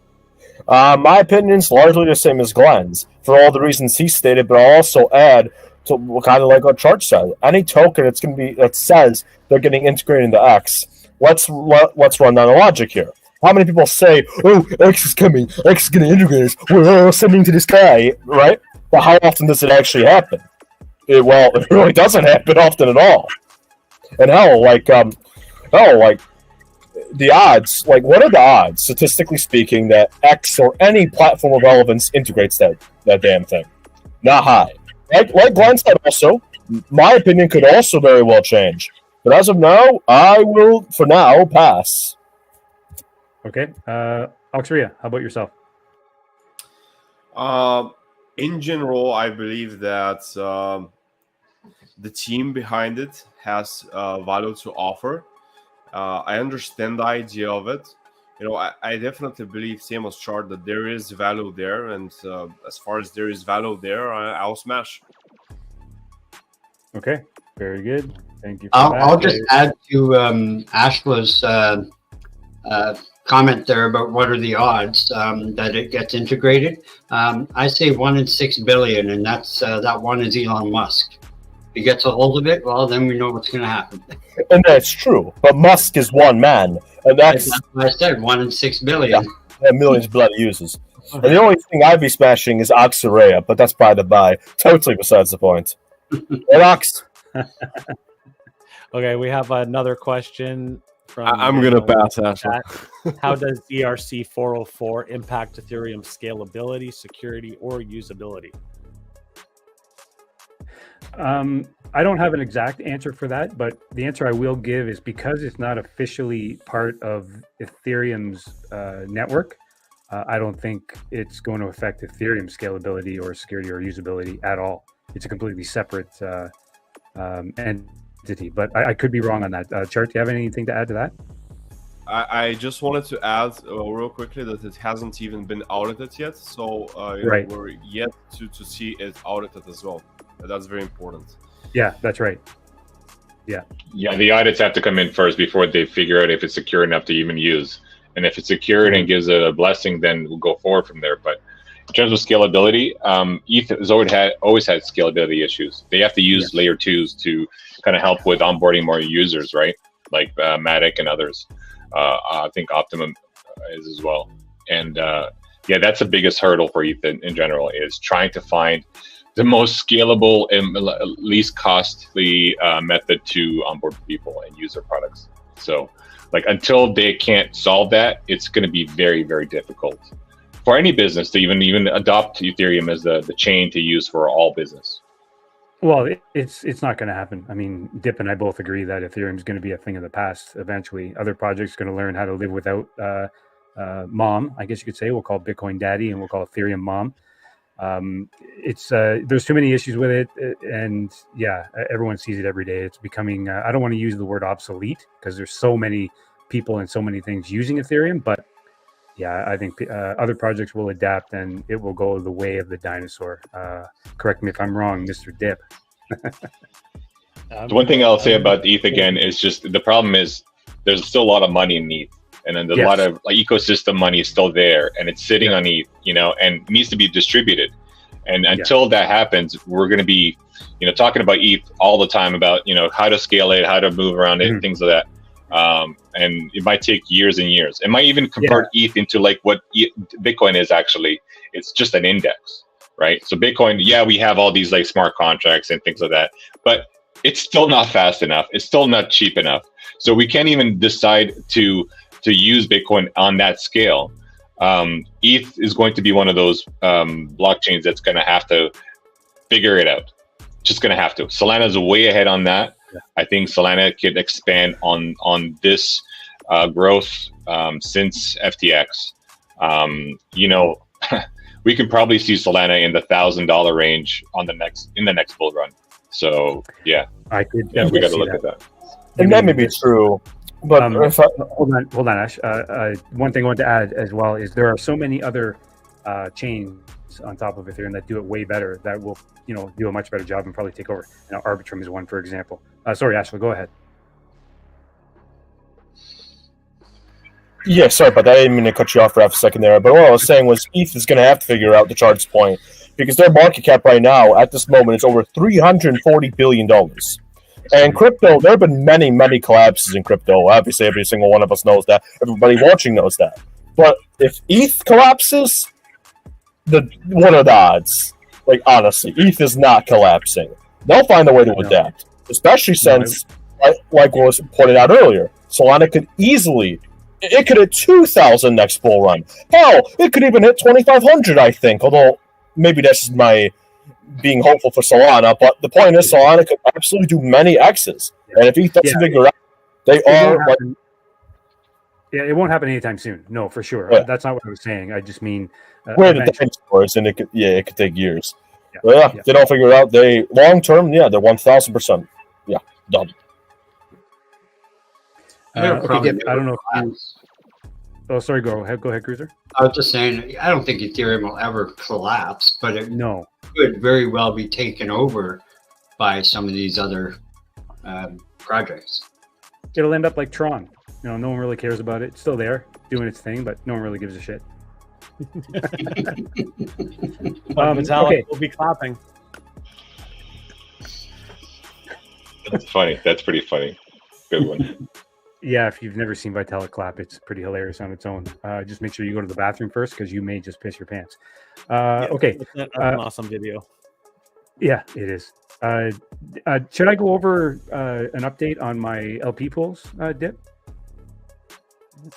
My opinion is largely the same as Glenn's for all the reasons he stated, but I'll also add to kind of like what Chart said. Any token that says they're getting integrated into X. Let's run down the logic here. How many people say, "Oh, X is coming. X is going to integrate us. We're sending to this guy," right? But how often does it actually happen? It really doesn't happen often at all. And the odds, like what are the odds, statistically speaking, that X or any platform of relevance integrates that damn thing? Not high. Like Glenn said also, my opinion could also very well change. But as of now, I will, for now, pass. Okay. Oxria, how about yourself? In general, I believe that the team behind it has value to offer. I understand the idea of it. You know, I definitely believe, same as Chart, that there is value there. And as far as there is value there, I'll smash. Okay. Very good. Thank you. I'll just add to Ashla's comment there about what are the odds that it gets integrated. I say 1 in 6 billion, and that one is Elon Musk. If he gets a hold of it, well, then we know what's going to happen. And that's true. But Musk is one man, and that's what I said, 1 in 6 billion. Yeah, millions of bloody users. And the only thing I'd be smashing is Oxarea, but that's by the by. Totally besides the point. And Ox. Okay, we have another question from. I'm gonna pass, Ashley. How does ERC 404 impact Ethereum scalability, security, or usability? I don't have an exact answer for that, but the answer I will give is because it's not officially part of Ethereum's network, I don't think it's going to affect Ethereum scalability or security or usability at all. It's a completely separate entity, but I could be wrong on that. Chart, do you have anything to add to that? I just wanted to add real quickly that it hasn't even been audited yet, so Right. we're yet to see it audited as well. That's very important. Yeah, that's right. Yeah, the audits have to come in first before they figure out if it's secure enough to even use. And if it's secured and gives it a blessing, then we'll go forward from there. But in terms of scalability, ETH has always had scalability issues. They have to use layer 2s to kind of help with onboarding more users, right? Like Matic and others. I think Optimum is as well. And yeah, that's the biggest hurdle for ETH in general, is trying to find the most scalable and least costly method to onboard people and use their products. So like until they can't solve that, it's going to be very, very difficult for any business to even adopt Ethereum as the chain to use for all business. Well, it's not going to happen. I mean, Dip and I both agree that Ethereum is going to be a thing of the past eventually. Other projects are going to learn how to live without Mom, I guess you could say. We'll call Bitcoin Daddy and we'll call Ethereum Mom. There's too many issues with it, and yeah, everyone sees it every day. It's becoming I don't want to use the word obsolete because there's so many people and so many things using Ethereum, but yeah, I think other projects will adapt and it will go the way of the dinosaur. Correct me if I'm wrong, Mr. Dip. The one thing I'll say about ETH again is just the problem is there's still a lot of money in ETH. And then a lot of like ecosystem money is still there, and it's sitting on ETH, and needs to be distributed. And until that happens, we're going to be, talking about ETH all the time about, how to scale it, how to move around it, things like that. And it might take years and years. It might even convert ETH into like what Bitcoin is actually. It's just an index, right? So Bitcoin, we have all these like smart contracts and things like that, but it's still not fast enough. It's still not cheap enough. So we can't even decide to use Bitcoin on that scale. ETH is going to be one of those blockchains that's going to have to figure it out. Just going to have to. Solana is way ahead on that. Yeah. I think Solana could expand on this growth since FTX. We can probably see Solana in the $1,000 range in the next bull run. So yeah, I could. We got to look at that. And that may be true. But hold on, Ash. One thing I want to add as well is there are so many other chains on top of Ethereum that do it way better, that will, do a much better job and probably take over. Arbitrum is one, for example. Sorry, Ashley, go ahead. Yeah, sorry about that. I didn't mean to cut you off for half a second there. But what I was saying was ETH is going to have to figure out the chart's point, because their market cap right now, at this moment, is over $340 billion. And crypto, there have been many, many collapses in crypto. Obviously, every single one of us knows that. Everybody watching knows that. But if ETH collapses, what are the odds? Like, honestly, ETH is not collapsing. They'll find a way to adapt, especially since, like was pointed out earlier, Solana could easily, it could hit 2,000 next bull run. Hell, it could even hit 2,500, I think. Although, maybe that's just my being hopeful for Solana, but the point is Solana could absolutely do many X's, and if he doesn't figure out, it won't happen anytime soon. No, for sure. That's not what I was saying. I just mean we're the dinosaurs, and it could take years. If they don't figure it out, they long term, they're 1,000%, done. I don't know. Oh, sorry. Go ahead, Cruiser. I was just saying, I don't think Ethereum will ever collapse, but it could very well be taken over by some of these other projects. It'll end up like Tron. No one really cares about it. It's still there, doing its thing, but no one really gives a shit. Vitalik will be clapping. That's funny. That's pretty funny. Good one. Yeah, if you've never seen Vitalik clap, it's pretty hilarious on its own. Just make sure you go to the bathroom first, because you may just piss your pants. Okay. That's an awesome video. Yeah, it is. Should I go over an update on my LP pools, Dip?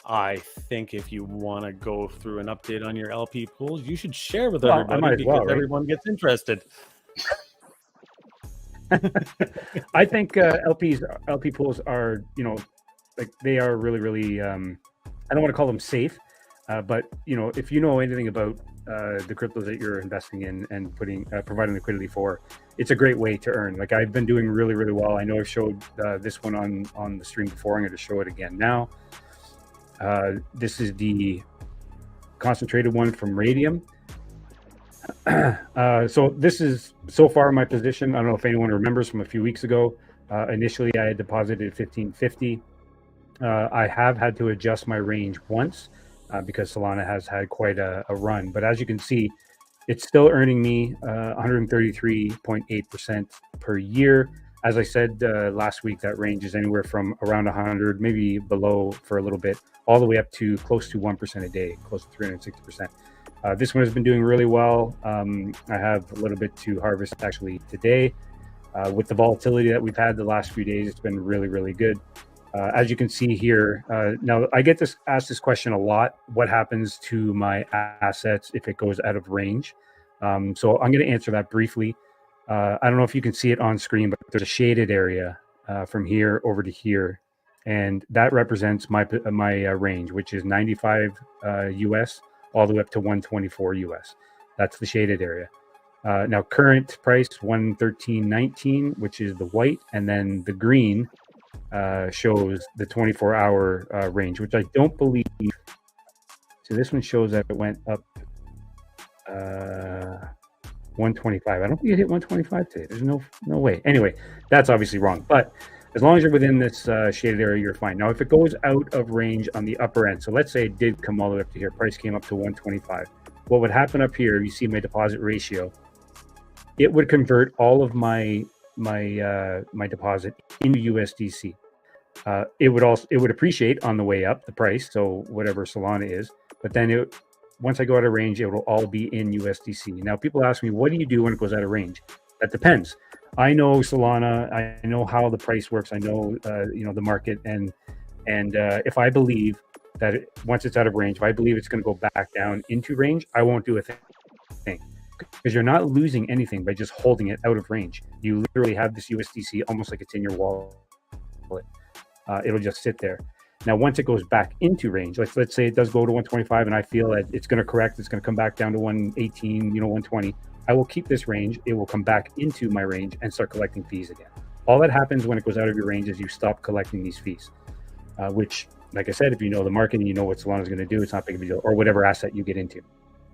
I think if you want to go through an update on your LP pools, you should share with everybody, because everyone gets interested. I think LP pools are, like, they are really, really, I don't want to call them safe, but, if you know anything about the cryptos that you're investing in and providing liquidity for, it's a great way to earn. Like, I've been doing really, really well. I know I've showed this one on the stream before. I'm going to show it again now. This is the concentrated one from Radium. So this is so far my position. I don't know if anyone remembers from a few weeks ago. Initially, I had deposited 1550. I have had to adjust my range once because Solana has had quite a run. But as you can see, it's still earning me 133.8% per year. As I said last week, that range is anywhere from around 100, maybe below for a little bit, all the way up to close to 1% a day, close to 360%. This one has been doing really well. I have a little bit to harvest actually today. With the volatility that we've had the last few days, it's been really, really good. As you can see here, now I get asked this question a lot: what happens to my assets if it goes out of range? So I'm going to answer that briefly. I don't know if you can see it on screen, but there's a shaded area from here over to here, and that represents my range, which is 95 US all the way up to 124 US. That's the shaded area. Now current price 113.19, which is the white, and then the green shows the 24-hour range, which I don't believe. So this one shows that it went up 125. I don't think it hit 125 today. There's no way. Anyway, that's obviously wrong. But as long as you're within this shaded area, you're fine. Now, if it goes out of range on the upper end, so let's say it did come all the way up to here, price came up to 125. What would happen up here? You see my deposit ratio. It would convert all of my deposit into USDC. It would appreciate on the way up, the price, so whatever Solana is, but then once I go out of range, it will all be in USDC. Now, people ask me, what do you do when it goes out of range? That depends. I know Solana. I know how the price works. I know, the market, and if I believe that once it's out of range, if I believe it's going to go back down into range, I won't do a thing, because you're not losing anything by just holding it out of range. You literally have this USDC almost like it's in your wallet. It'll just sit there. Now, once it goes back into range, let's say it does go to 125, and I feel that it's going to correct, it's going to come back down to 118, 120. I will keep this range. It will come back into my range and start collecting fees again. All that happens when it goes out of your range is you stop collecting these fees, which, like I said, if you know the market and you know what Solana is going to do, it's not big of a deal, or whatever asset you get into.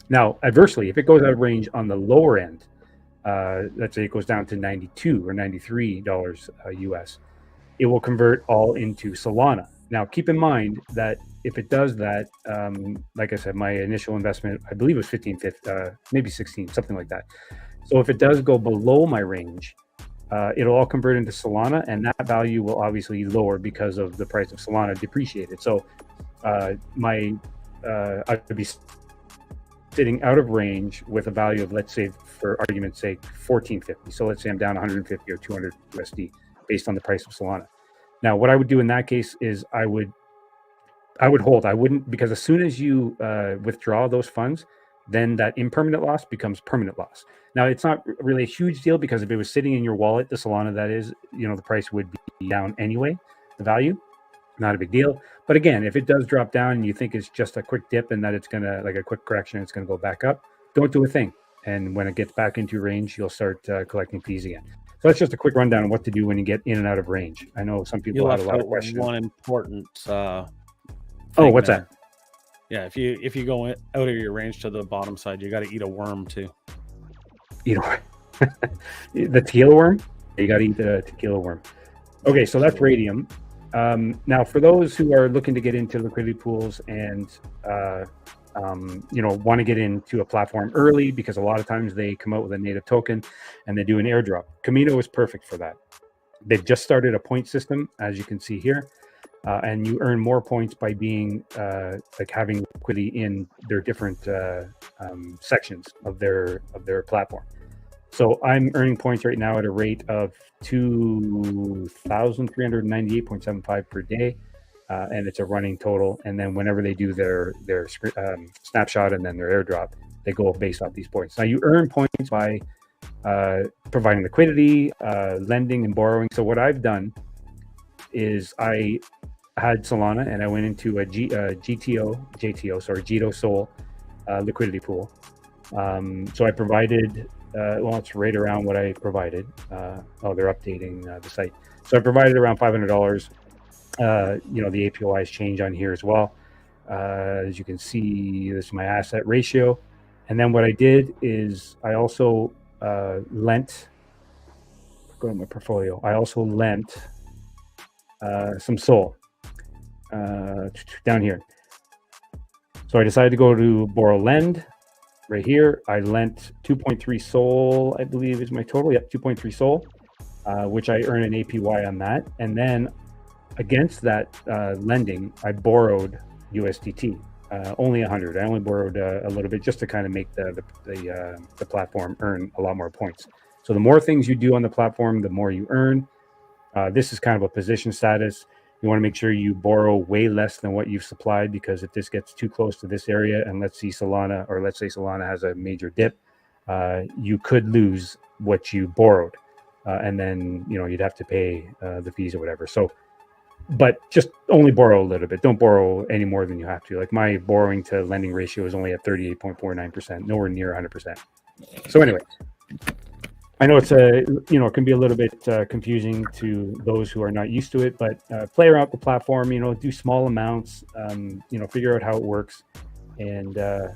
Now, adversely, if it goes out of range on the lower end, let's say it goes down to 92 or $93 US, it will convert all into Solana. Now, keep in mind that if it does that, like I said, my initial investment, I believe it was 15, maybe 16, something like that. So if it does go below my range, it'll all convert into Solana, and that value will obviously lower because of the price of Solana depreciated. So I could be sitting out of range with a value of, let's say, for argument's sake, 1450. So let's say I'm down 150 or 200 USD based on the price of Solana. Now, what I would do in that case is I would hold. I wouldn't, because as soon as you withdraw those funds, then that impermanent loss becomes permanent loss. Now, it's not really a huge deal, because if it was sitting in your wallet, the Solana that is, the price would be down anyway, the value, not a big deal. But again, if it does drop down and you think it's just a quick dip and that it's going to, like a quick correction, it's going to go back up, don't do a thing. And when it gets back into range, you'll start collecting fees again. So that's just a quick rundown on what to do when you get in and out of range. I know some people have a lot of questions. One important what's that? Yeah, if you go out of your range to the bottom side, you got to eat a worm too. The tequila worm? You got to eat the tequila worm. Okay, so that's radium. Now, for those who are looking to get into liquidity pools and want to get into a platform early, because a lot of times they come out with a native token and they do an airdrop. Camino is perfect for that. They've just started a point system, as you can see here, and you earn more points by being having liquidity in their different sections of their platform. So I'm earning points right now at a rate of 2,398.75 per day. And it's a running total. And then whenever they do their snapshot and then their airdrop, they go based off these points. Now, you earn points by providing liquidity, lending, and borrowing. So what I've done is I had Solana and I went into a Jito Sol liquidity pool. So I provided, it's right around what I provided. They're updating the site. So I provided around $500. The APYs change on here as well. As you can see, this is my asset ratio. And then what I did is I also lent, go to my portfolio. I also lent some SOL down here. So I decided to go to borrow lend right here. I lent 2.3 SOL, I believe is my total. Yep, 2.3 SOL, which I earn an APY on that. And then against that lending, I borrowed USDT. only 100. I only borrowed a little bit just to kind of make the platform earn a lot more points. So the more things you do on the platform, the more you earn. This is kind of a position status. You want to make sure you borrow way less than what you've supplied, because if this gets too close to this area, and let's say Solana has a major dip, you could lose what you borrowed, and then you'd have to pay the fees or whatever. So, but just only borrow a little bit. Don't borrow any more than you have to. Like my borrowing to lending ratio is only at 38.49%, nowhere near 100%. So anyway, I know it's it can be a little bit confusing to those who are not used to it, but play around with the platform, do small amounts, figure out how it works. And the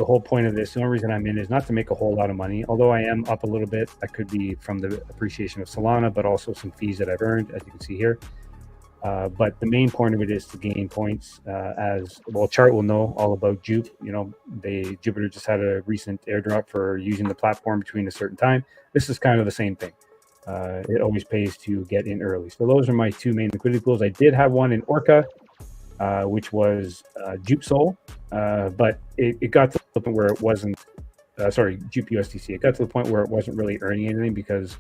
whole point of this, the only reason I'm in is not to make a whole lot of money, although I am up a little bit. That could be from the appreciation of Solana, but also some fees that I've earned, as you can see here. But the main point of it is to gain points. As well, Chart will know all about Jupe. Jupiter just had a recent airdrop for using the platform between a certain time. This is kind of the same thing. It always pays to get in early. So those are my two main liquidity pools. I did have one in Orca, which was Jupe Sol, but it got to the point where it wasn't. Jupe USDC. It got to the point where it wasn't really earning anything because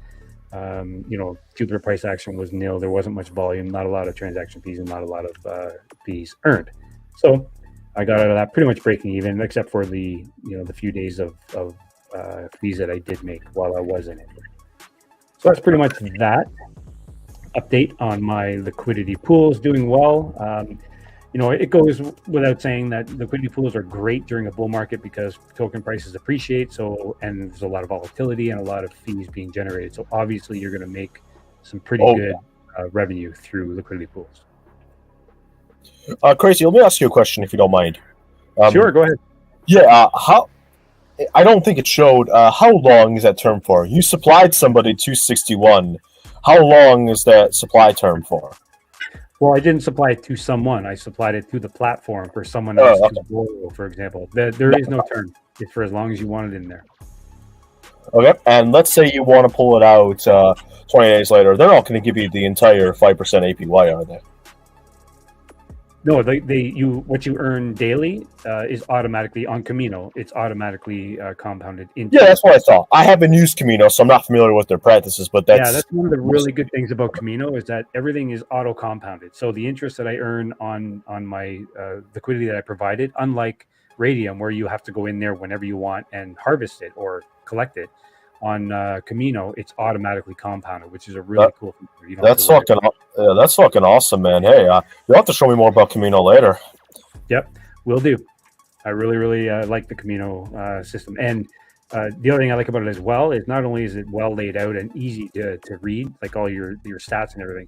Jupiter price action was nil. There wasn't much volume, not a lot of transaction fees, and not a lot of fees earned. So I got out of that pretty much breaking even, except for the few days of fees that I did make while I was in it. So that's pretty much that update on my liquidity pools. Doing well. It goes without saying that liquidity pools are great during a bull market because token prices appreciate. And there's a lot of volatility and a lot of fees being generated. So obviously you're going to make some pretty good revenue through liquidity pools. Crazy, let me ask you a question if you don't mind. Sure, go ahead. Yeah, I don't think it showed. How long is that term for? You supplied somebody 261. How long is that supply term for? Well, I didn't supply it to someone. I supplied it to the platform for someone else to borrow, for example. There is no term. It's for as long as you want it in there. Okay, and let's say you want to pull it out 20 days later. They're not going to give you the entire 5% APY, are they? No, what you earn daily is automatically on Camino. It's automatically compounded into. Yeah, that's what I thought. I haven't used Camino, so I'm not familiar with their practices. But that's one of the really good things about Camino is that everything is auto compounded. So the interest that I earn on my liquidity that I provided, unlike Radium, where you have to go in there whenever you want and harvest it or collect it, on Camino, it's automatically compounded, which is a really cool feature. That's fucking awesome, man. Hey, you'll have to show me more about Camino later. Yep, will do. I really, really like the Camino system. And the other thing I like about it as well is not only is it well laid out and easy to read, like all your stats and everything,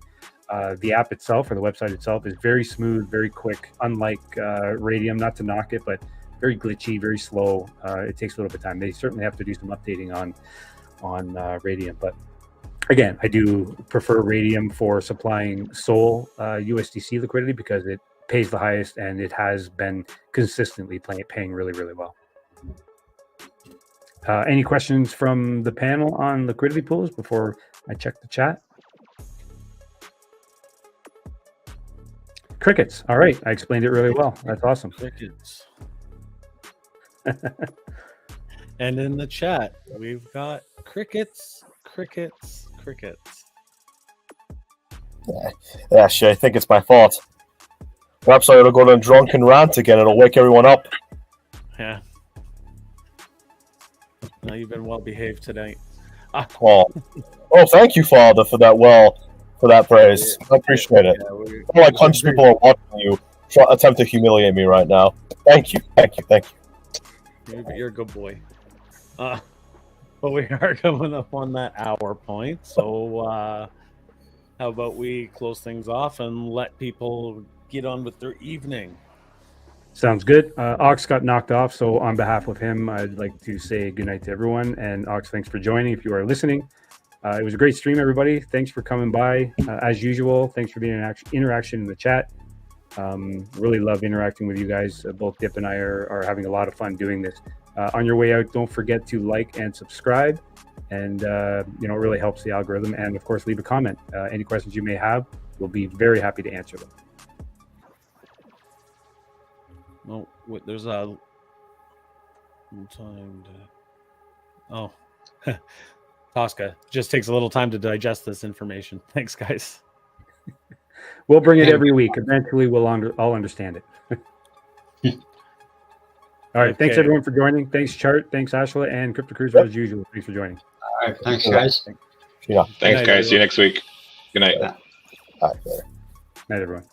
the app itself or the website itself is very smooth, very quick, unlike Radium, not to knock it, but very glitchy, very slow. It takes a little bit of time. They certainly have to do some updating on Radium, but again, I do prefer Radium for supplying Sol USDC liquidity because it pays the highest and it has been consistently paying really, really well. Any questions from the panel on liquidity pools before I check the chat? Crickets. All right, I explained it really well. That's awesome. Crickets. And in the chat, we've got crickets. Yeah, shit, I think it's my fault. Perhaps I ought to go to a drunken rant again. It'll wake everyone up. Yeah. No, you've been well behaved tonight. Thank you, Father, for that praise. I appreciate it. All like 100 people are watching you attempt to humiliate me right now. Thank you. You're a good boy. But we are coming up on that hour point, so how about we close things off and let people get on with their evening? Sounds good. Ox got knocked off, so on behalf of him, I'd like to say goodnight to everyone. And Ox, thanks for joining if you are listening. It was a great stream, everybody. Thanks for coming by. As usual, thanks for being an interaction in the chat. Really love interacting with you guys. Both Dip and I are having a lot of fun doing this. On your way out, don't forget to like and subscribe. And, it really helps the algorithm. And, of course, leave a comment. Any questions you may have, we'll be very happy to answer them. Well, there's a time to, oh, Tosca just takes a little time to digest this information. Thanks, guys. We'll bring it every week. Eventually, we'll all understand it. All right. Thanks, Okay. everyone, for joining. Thanks, Chart. Thanks, Ashla. And CryptoCruizer, as usual. Thanks for joining. All right. Thanks, guys. Yeah. Thanks, night, guys. See you everyone. next week. Good night. All right. Night, everyone.